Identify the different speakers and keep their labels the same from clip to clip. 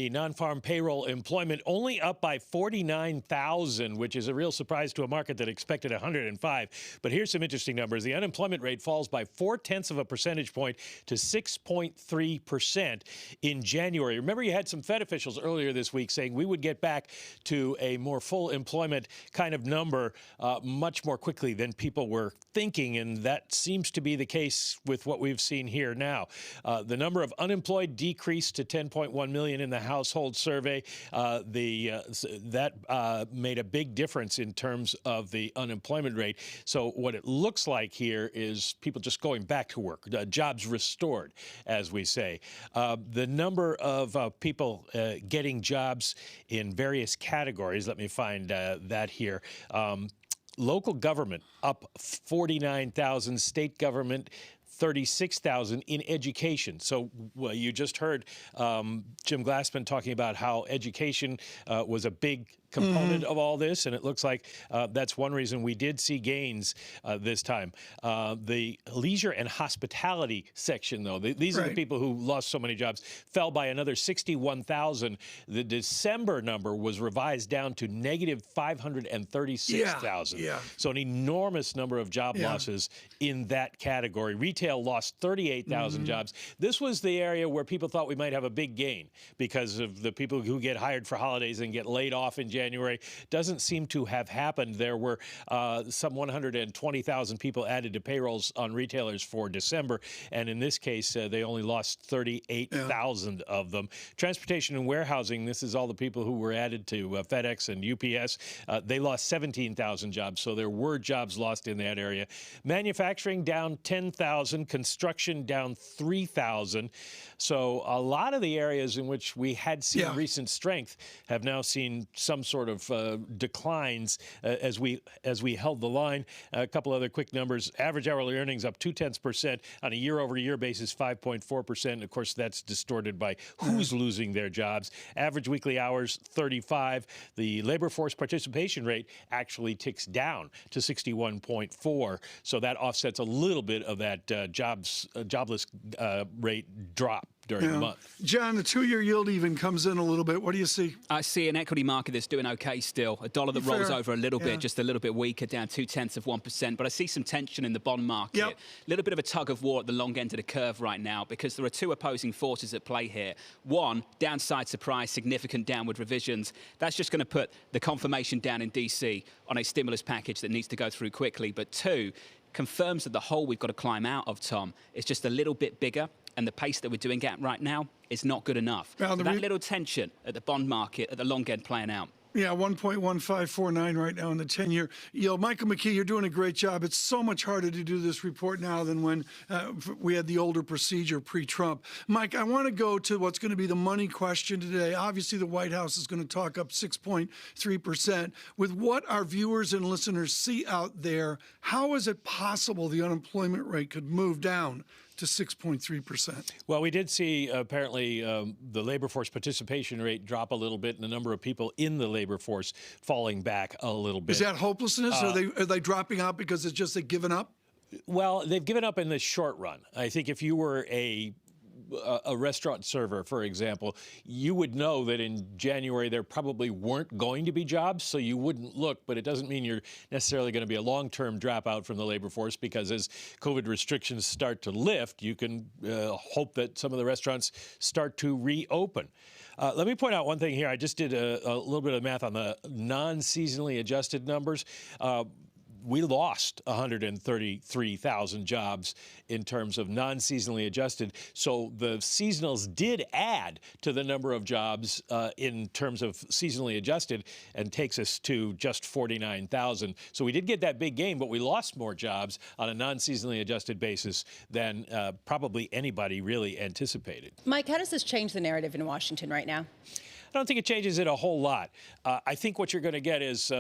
Speaker 1: The non-farm payroll employment only up by 49,000, which is a real surprise to a market that expected 105. But here's some interesting numbers. The unemployment rate falls by 0.4 of a percentage point to 6.3% in January. Remember, you had some Fed officials earlier this week saying we would get back to a more full employment kind of number much more quickly than people were thinking, and that seems to be the case with what we've seen here now. The number of unemployed decreased to 10.1 million in the household survey. That made a big difference in terms of the unemployment rate. So what it looks like here is people just going back to work, jobs restored, as we say. The number of people getting jobs in various categories, let me find that here. Local government up 49,000, state government 36,000 in education. So you just heard Jim Glassman talking about how education was a big component of all this, and it looks like that's one reason we did see gains this time. The leisure and hospitality section, though, these are the people who lost so many jobs, fell by another 61,000. The December number was revised down to negative 536,000. So an enormous number of job losses in that category. Retail lost 38,000 jobs. This was the area where people thought we might have a big gain because of the people who get hired for holidays and get laid off in January. Doesn't seem to have happened. There were some 120,000 people added to payrolls on retailers for December, and in this case, they only lost 38,000 of them. Transportation and warehousing, this is all the people who were added to FedEx and UPS. They lost 17,000 jobs, so there were jobs lost in that area. Manufacturing down 10,000, construction down 3,000. So a lot of the areas in which we had seen recent strength have now seen some sort of declines as we held the line. A couple other quick numbers. Average hourly earnings up 0.2% on a year-over-year basis, 5.4%. Of course, that's distorted by who's losing their jobs. Average weekly hours, 35. The labor force participation rate actually ticks down to 61.4. So that offsets a little bit of that jobless rate drop during the month.
Speaker 2: John, the two-year yield even comes in a little bit. What do you see?
Speaker 3: I see an equity market that's doing okay still. A dollar that rolls over a little bit, just a little bit weaker, down 0.2%. But I see some tension in the bond market. A little bit of a tug of war at the long end of the curve right now because there are two opposing forces at play here. One, downside surprise, significant downward revisions. That's just going to put the confirmation down in D.C. on a stimulus package that needs to go through quickly. But two, confirms that the hole we've got to climb out of, Tom, is just a little bit bigger, and the pace that we're doing at right now is not good enough. So that little tension at the bond market, at the long end playing out.
Speaker 2: 1.1549 right now in the 10-year yield. Michael McKee, you're doing a great job. It's so much harder to do this report now than when we had the older procedure pre-Trump. Mike, I want to go to what's going to be the money question today. Obviously, the White House is going to talk up 6.3%. With what our viewers and listeners see out there, how is it possible the unemployment rate could move down to 6.3%?
Speaker 1: Well, we did see apparently the labor force participation rate drop a little bit and the number of people in the labor force falling back a little bit.
Speaker 2: Is that hopelessness? Are they dropping out because it's just they've given up?
Speaker 1: Well, they've given up in the short run. I think if you were a restaurant server, for example, you would know that in January there probably weren't going to be jobs, so you wouldn't look, but it doesn't mean you're necessarily going to be a long-term dropout from the labor force because as COVID restrictions start to lift, you can hope that some of the restaurants start to reopen. Let me point out one thing here. I just did a little bit of math on the non-seasonally adjusted numbers. We lost 133,000 jobs in terms of non-seasonally adjusted. So the seasonals did add to the number of jobs in terms of seasonally adjusted and takes us to just 49,000. So we did get that big gain, but we lost more jobs on a non-seasonally adjusted basis than probably anybody really anticipated.
Speaker 4: Mike, how does this change the narrative in Washington right now?
Speaker 1: I don't think it changes it a whole lot. I think what you're going to get is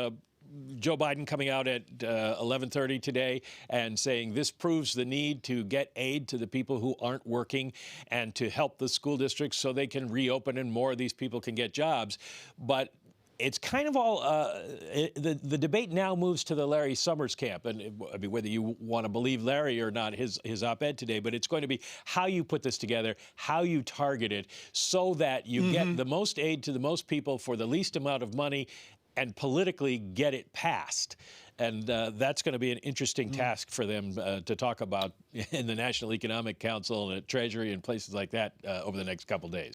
Speaker 1: Joe Biden coming out at 11:30 today and saying this proves the need to get aid to the people who aren't working and to help the school districts so they can reopen and more of these people can get jobs. But it's kind of all the debate now moves to the Larry Summers camp, and I mean, whether you want to believe Larry or not, his op-ed today, but it's going to be how you put this together, how you target it, so that you get the most aid to the most people for the least amount of money, and politically get it passed. And that's going to be an interesting task for them to talk about in the National Economic Council and at Treasury and places like that over the next couple days.